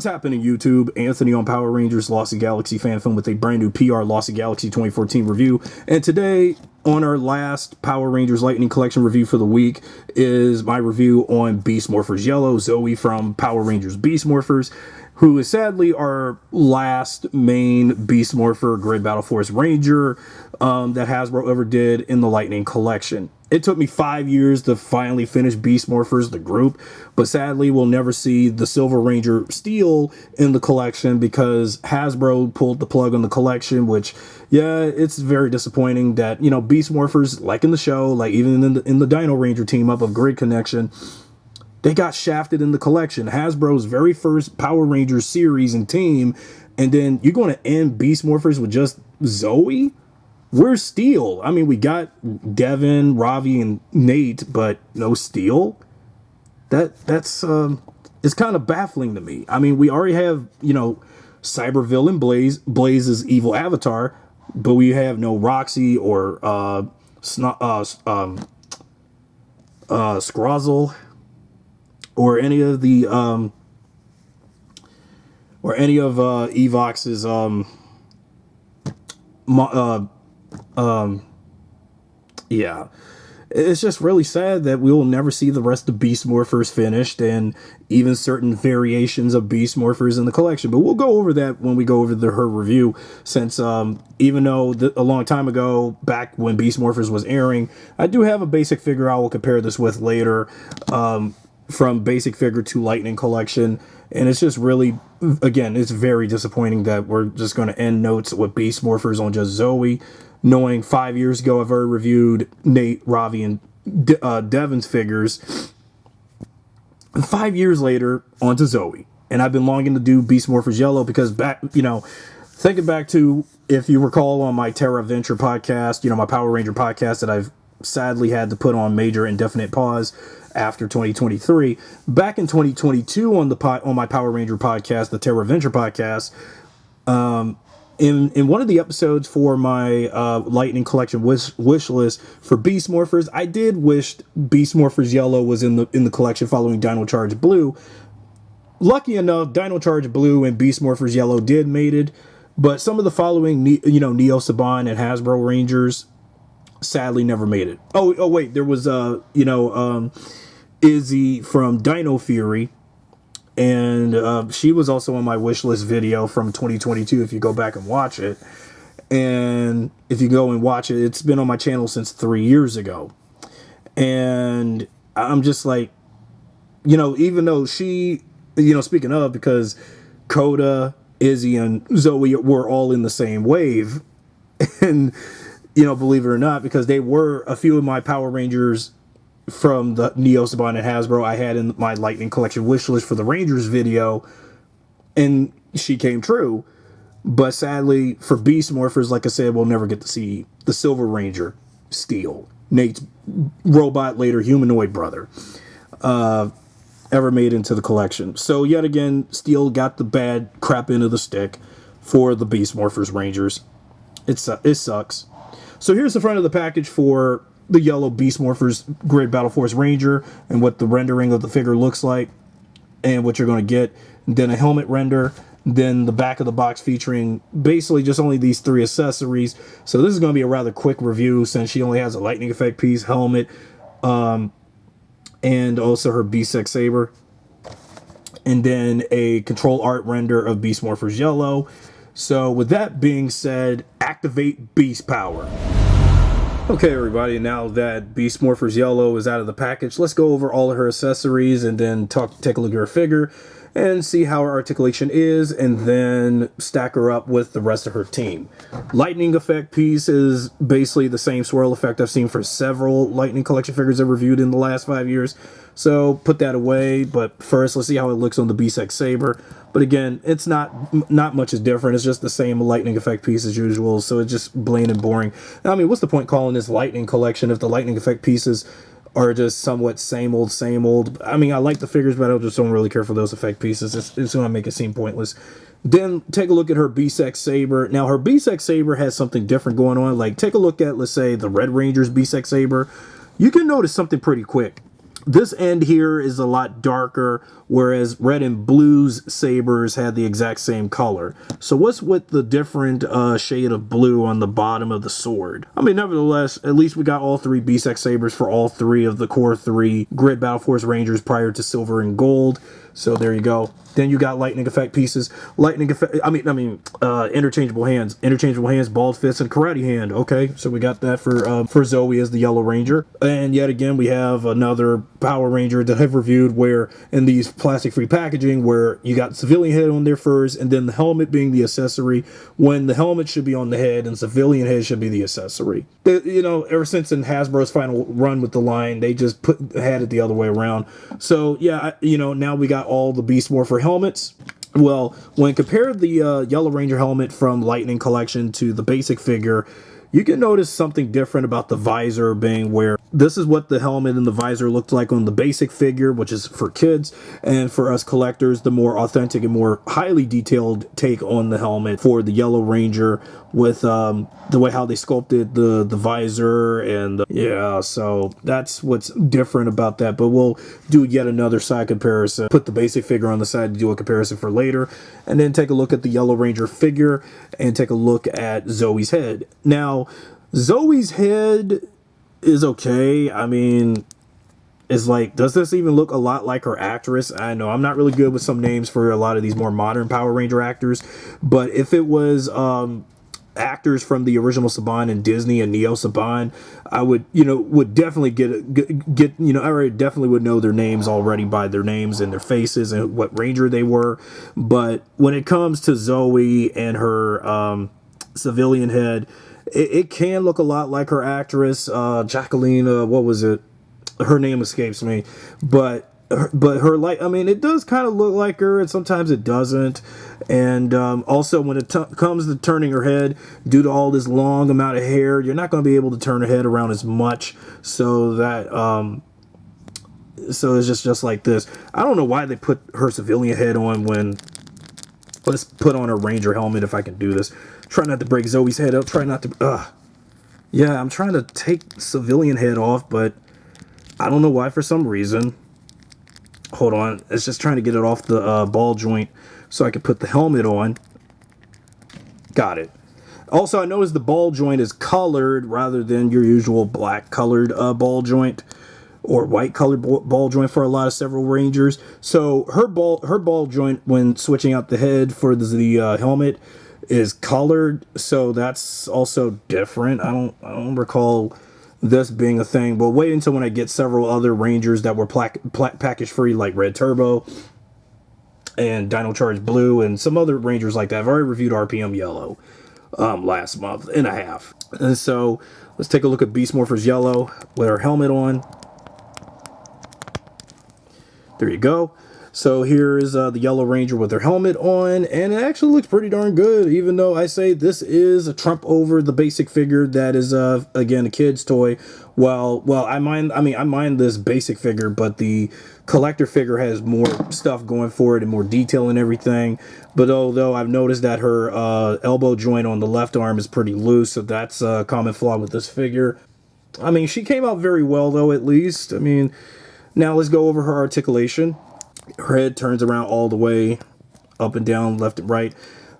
What's happening, YouTube? Anthony on Power Rangers Lost Galaxy fan film with a brand new PRLostGalaxy 2014 review. And today, on our last Power Rangers Lightning Collection review for the week, is my review on Beast Morphers Yellow, Zoe from Power Rangers Beast Morphers, who is sadly our last main Beast Morpher Grid Battle Force Ranger that Hasbro ever did in the Lightning Collection. It took me 5 years to finally finish Beast Morphers, the group, but sadly we'll never see the Silver Ranger Steel in the collection because Hasbro pulled the plug on the collection, which, yeah, it's very disappointing that, you know, Beast Morphers, like in the show, like even in the Dino Ranger team up of Grid Connection, they got shafted in the collection. Hasbro's very first Power Rangers series and team, and then you're going to end Beast Morphers with just Zoe? Where's Steel? I mean, we got Devin, Ravi, and Nate, but no Steel? That's it's kind of baffling to me. I mean, we already have, you know, cyber villain Blaze's evil avatar, but we have no Roxy or Scrozzle or any of the Evox's yeah, it's just really sad that we will never see the rest of Beast Morphers finished, and even certain variations of Beast Morphers in the collection. But we'll go over that when we go over her review, since even though a long time ago, back when Beast Morphers was airing, I do have a basic figure I will compare this with later, from basic figure to Lightning Collection. And it's just really, again, it's very disappointing that we're just going to end notes with Beast Morphers on just Zoe, knowing 5 years ago I've already reviewed Nate, Ravi, and Devin's figures. And 5 years later, onto Zoe. And I've been longing to do Beast Morphers Yellow because back, you know, thinking back to, if you recall on my Terra Venture podcast, you know, my Power Ranger podcast that I've sadly had to put on major indefinite pause after 2023. Back in 2022 on my Power Ranger podcast, the Terra Venture podcast, in one of the episodes for my Lightning Collection wish list for Beast Morphers, I did wish Beast Morphers Yellow was in the collection following Dino Charge Blue. Lucky enough, Dino Charge Blue and Beast Morphers Yellow did made it, but some of the following, you know, Neo Saban and Hasbro Rangers sadly never made it. Oh wait, there was Izzy from Dino Fury, and she was also on my wish list video from 2022 if you go back and watch it. And if you go and watch it, it's been on my channel since 3 years ago. And I'm just like, you know, even though she, you know, speaking of, because Coda, Izzy, and Zoe were all in the same wave, and, you know, believe it or not, because they were a few of my Power Rangers from the Neo Saban and Hasbro I had in my Lightning Collection wish list for the Rangers video, and she came true. But sadly, for Beast Morphers, like I said, we'll never get to see the Silver Ranger, Steel, Nate's robot, later humanoid brother, ever made into the collection. So yet again, Steel got the bad crap end of the stick for the Beast Morphers Rangers. It sucks. So here's the front of the package for the yellow Beast Morphers Grid Battle Force Ranger, and what the rendering of the figure looks like, and what you're going to get. Then a helmet render. Then the back of the box featuring basically just only these three accessories. So this is going to be a rather quick review since she only has a lightning effect piece, helmet, and also her Beast X Saber. And then a control art render of Beast Morphers Yellow. So with that being said, activate Beast Power. Okay, everybody, now that Beast Morphers Yellow is out of the package, let's go over all of her accessories and then take a look at her figure and see how her articulation is, and then stack her up with the rest of her team. Lightning effect piece is basically the same swirl effect I've seen for several Lightning Collection figures I've reviewed in the last 5 years. So put that away, but first let's see how it looks on the Beast X Saber. But again, it's not much is different. It's just the same lightning effect piece as usual, so it's just bland and boring. I mean, what's the point calling this Lightning Collection if the lightning effect pieces are just somewhat same old, same old? I mean, I like the figures, but I just don't really care for those effect pieces. It's going to make it seem pointless. Then take a look at her Beast X Saber. Now, her Beast X Saber has something different going on. Like, take a look at, let's say, the Red Ranger's Beast X Saber. You can notice something pretty quick. This end here is a lot darker, whereas red and blue's sabers had the exact same color. So what's with the different shade of blue on the bottom of the sword? I mean, nevertheless, at least we got all 3 Beast X sabers for all 3 of the core 3 Grid Battle Force Rangers prior to silver and gold. So there you go. Then you got lightning effect pieces, interchangeable hands, bald fist, and karate hand. Okay, so we got that for Zoe as the Yellow Ranger. And yet again, we have another Power Ranger that I've reviewed where in these plastic-free packaging where you got civilian head on there first, and then the helmet being the accessory. When the helmet should be on the head and civilian head should be the accessory. Ever since in Hasbro's final run with the line, they just had it the other way around. So yeah, now we got all the Beast Morpher helmets. Well, when compared the Yellow Ranger helmet from Lightning Collection to the basic figure, you can notice something different about the visor being where this is what the helmet and the visor looked like on the basic figure, which is for kids, and for us collectors, the more authentic and more highly detailed take on the helmet for the Yellow Ranger with the way how they sculpted the visor and yeah, so that's what's different about that. But we'll do yet another side comparison, put the basic figure on the side to do a comparison for later, and then take a look at the Yellow Ranger figure and take a look at Zoe's head. Now, Zoe's head is okay. I mean, it's like, does this even look a lot like her actress? I know I'm not really good with some names for a lot of these more modern Power Ranger actors, but if it was actors from the original Saban and Disney and Neo Saban, I would definitely get I already definitely would know their names already by their names and their faces and what Ranger they were. But when it comes to Zoe and her civilian head, it can look a lot like her actress, Jacqueline, what was it? Her name escapes me, but her it does kind of look like her, and sometimes it doesn't. And also, when it comes to turning her head, due to all this long amount of hair, you're not going to be able to turn her head around as much. So that so it's just like this. I don't know why they put her civilian head on when. Let's put on a Ranger helmet if I can do this. Try not to break Zoe's head up. Try not to. Yeah, I'm trying to take civilian head off, but I don't know why for some reason. Hold on. It's just trying to get it off the ball joint so I can put the helmet on. Got it. Also, I noticed the ball joint is colored rather than your usual black colored ball joint or white colored ball joint for a lot of several Rangers. So her ball joint when switching out the head for the helmet is colored, so that's also different. I don't recall this being a thing, but wait until when I get several other Rangers that were package free, like Red Turbo and Dino Charge Blue and some other Rangers like that. I've already reviewed RPM Yellow last month and a half. And so let's take a look at Beast Morphers Yellow with her helmet on. There you go. So here is the Yellow Ranger with her helmet on, and it actually looks pretty darn good, even though I say this is a trump over the basic figure that is, again, a kid's toy. Well, I mind this basic figure, but the collector figure has more stuff going for it and more detail and everything. But although I've noticed that her elbow joint on the left arm is pretty loose, so that's a common flaw with this figure. I mean, she came out very well, though, at least. I mean, now let's go over her articulation. Her head turns around all the way, up and down, left and right.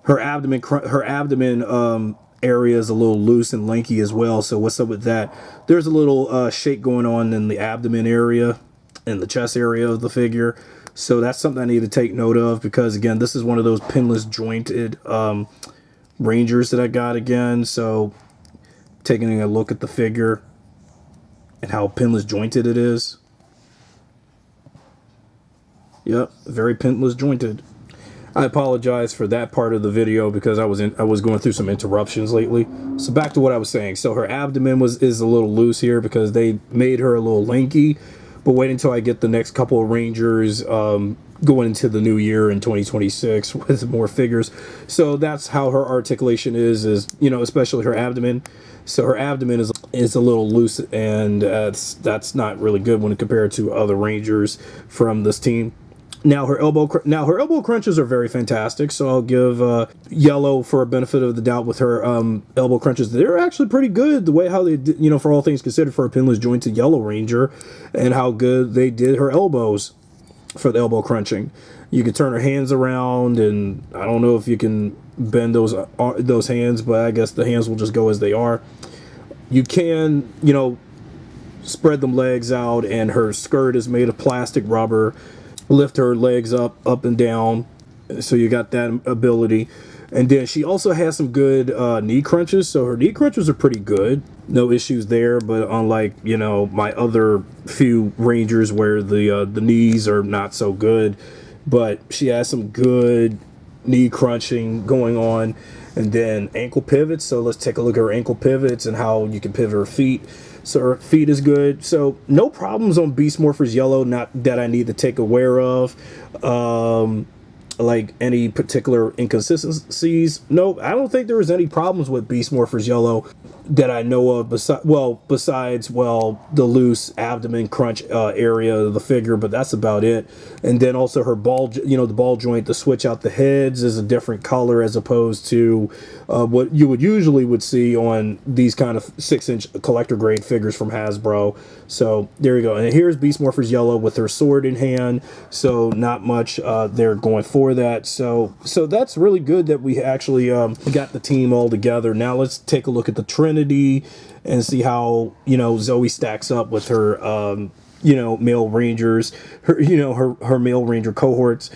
Her abdomen area is a little loose and lanky as well. So what's up with that? There's a little shake going on in the abdomen area and the chest area of the figure. So that's something I need to take note of because, again, this is one of those pinless jointed Rangers that I got again. So taking a look at the figure and how pinless jointed it is. Yep, very pinless jointed. I apologize for that part of the video because I was going through some interruptions lately. So back to what I was saying. So her abdomen is a little loose here because they made her a little lanky. But wait until I get the next couple of Rangers going into the new year in 2026 with more figures. So that's how her articulation is especially her abdomen. So her abdomen is a little loose, and that's not really good when compared to other Rangers from this team. Now her elbow crunches are very fantastic, so I'll give Yellow for a benefit of the doubt with her elbow crunches. They're actually pretty good, the way how they did, for all things considered, for a pinless jointed Yellow Ranger, and how good they did her elbows for the elbow crunching. You can turn her hands around, and I don't know if you can bend those hands, but I guess the hands will just go as they are. You can, spread them legs out, and her skirt is made of plastic rubber. Lift her legs up and down, so you got that ability. And then she also has some good knee crunches, so her knee crunches are pretty good, no issues there. But unlike my other few Rangers where the knees are not so good, but she has some good knee crunching going on. And then ankle pivots, so let's take a look at her ankle pivots and how you can pivot her feet. So her feet is good. So no problems on Beast Morphers Yellow, not that I need to take aware of. Like any particular inconsistencies. Nope, I don't think there was any problems with Beast Morphers Yellow that I know of, besides the loose abdomen crunch area of the figure, but that's about it. And then also her ball, the ball joint, the switch out the heads is a different color as opposed to what you would see on these kind of 6-inch collector grade figures from Hasbro. So there you go. And here's Beast Morphers Yellow with her sword in hand. So not much there going for that. So that's really good that we actually got the team all together. Now let's take a look at the Trinity and see how Zoe stacks up with her male Rangers, her male Ranger cohorts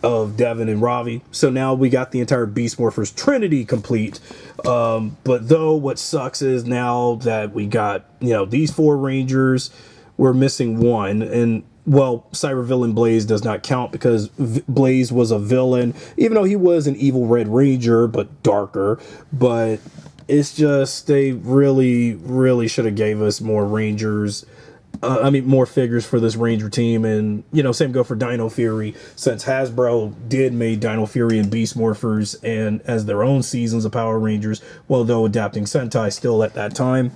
of Devin and Ravi. So now we got the entire Beast Morphers Trinity complete. But though what sucks is now that we got these 4 Rangers, we're missing one. And well, Cyber Villain Blaze does not count because Blaze was a villain, even though he was an evil Red Ranger, but darker. But it's just, they really, really should have gave us more Rangers. More figures for this Ranger team. And, same go for Dino Fury, since Hasbro did make Dino Fury and Beast Morphers and as their own seasons of Power Rangers, well, though adapting Sentai still at that time.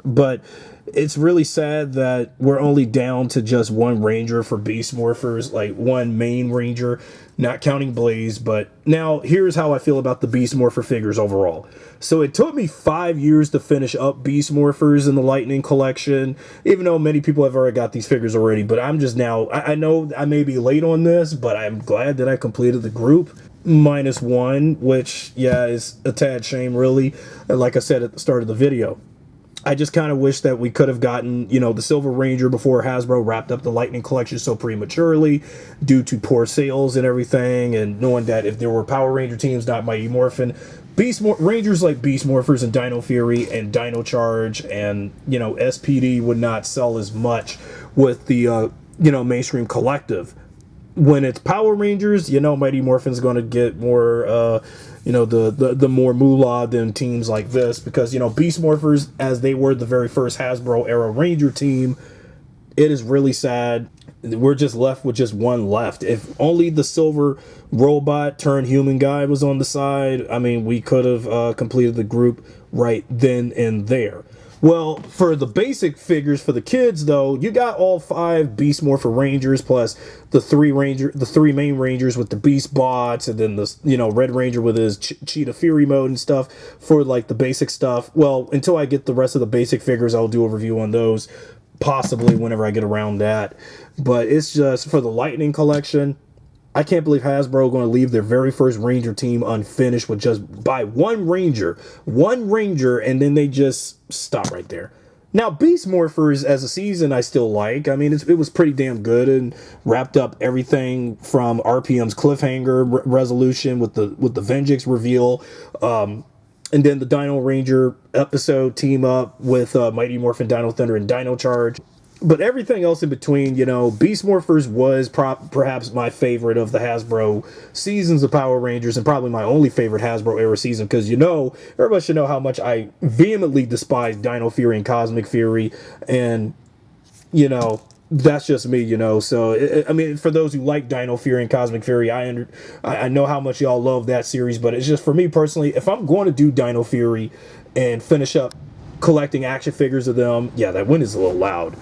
But it's really sad that we're only down to just one Ranger for Beast Morphers, like one main Ranger, not counting Blaze. But now here's how I feel about the Beast Morpher figures overall. So it took me 5 years to finish up Beast Morphers in the Lightning collection, even though many people have already got these figures already. But I'm just now, I know I may be late on this, but I'm glad that I completed the group. -1, which, yeah, is a tad shame, really. Like I said at the start of the video, I just kind of wish that we could have gotten, the Silver Ranger before Hasbro wrapped up the Lightning collection so prematurely due to poor sales and everything, and knowing that if there were Power Ranger teams, not Mighty Morphin, Rangers like Beast Morphers and Dino Fury and Dino Charge and, SPD would not sell as much with the, mainstream collective. When it's Power Rangers, Mighty Morphin's going to get more, the more moolah than teams like this, because, Beast Morphers, as they were the very first Hasbro era Ranger team, it is really sad. We're just left with just one left. If only the silver robot turned human guy was on the side, we could have completed the group right then and there. Well, for the basic figures for the kids, though, you got all 5 Beast Morpher Rangers plus the 3 main Rangers with the Beast Bots, and then the Red Ranger with his Cheetah Fury mode and stuff for like the basic stuff. Well, until I get the rest of the basic figures, I'll do a review on those, possibly whenever I get around that. But it's just for the Lightning collection. I can't believe Hasbro going to leave their very first Ranger team unfinished with just by one Ranger, and then they just stop right there. Now, Beast Morphers as a season, I still like. It was pretty damn good and wrapped up everything from RPM's cliffhanger resolution with the Vengeance reveal, and then the Dino Ranger episode team up with Mighty Morphin, Dino Thunder, and Dino Charge. But everything else in between, Beast Morphers was perhaps my favorite of the Hasbro seasons of Power Rangers, and probably my only favorite Hasbro era season, because, everybody should know how much I vehemently despise Dino Fury and Cosmic Fury, and, that's just me, So, for those who like Dino Fury and Cosmic Fury, I know how much y'all love that series, but it's just, for me personally, if I'm going to do Dino Fury and finish up collecting action figures of them, yeah, that wind is a little loud.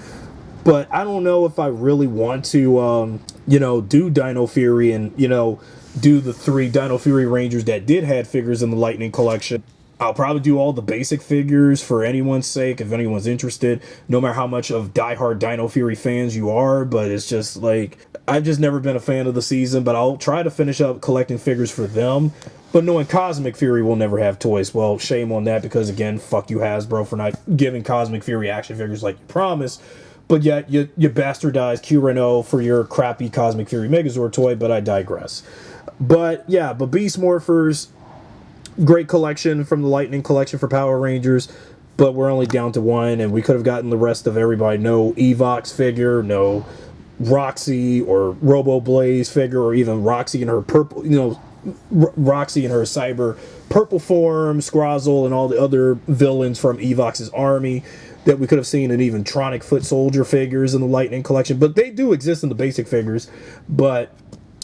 But I don't know if I really want to you know, do Dino Fury and, you know, do the 3 Dino Fury Rangers that did had figures in the Lightning collection. I'll probably do all the basic figures for anyone's sake, if anyone's interested, no matter how much of diehard Dino Fury fans you are, but it's just like, I've just never been a fan of the season, but I'll try to finish up collecting figures for them. But knowing Cosmic Fury will never have toys, well, shame on that, because again, fuck you Hasbro for not giving Cosmic Fury action figures like you promised. But yet, you bastardized Q Reno for your crappy Cosmic Fury Megazord toy, but I digress. But yeah, but Beast Morphers, great collection from the Lightning collection for Power Rangers, but we're only down to 1, and we could have gotten the rest of everybody. No Evox figure, no Roxy or Robo Blaze figure, or even Roxy in her purple, you know, Roxy in her cyber purple form, Scrozzle, and all the other villains from Evox's army that we could have seen in even Tronic Foot Soldier figures in the Lightning collection. But they do exist in the basic figures, but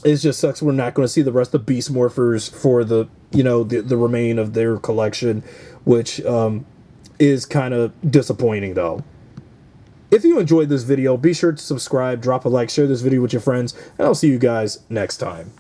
it just sucks we're not going to see the rest of Beast Morphers for the, you know, the remain of their collection, which is kind of disappointing though. If you enjoyed this video, be sure to subscribe, drop a like, share this video with your friends, and I'll see you guys next time.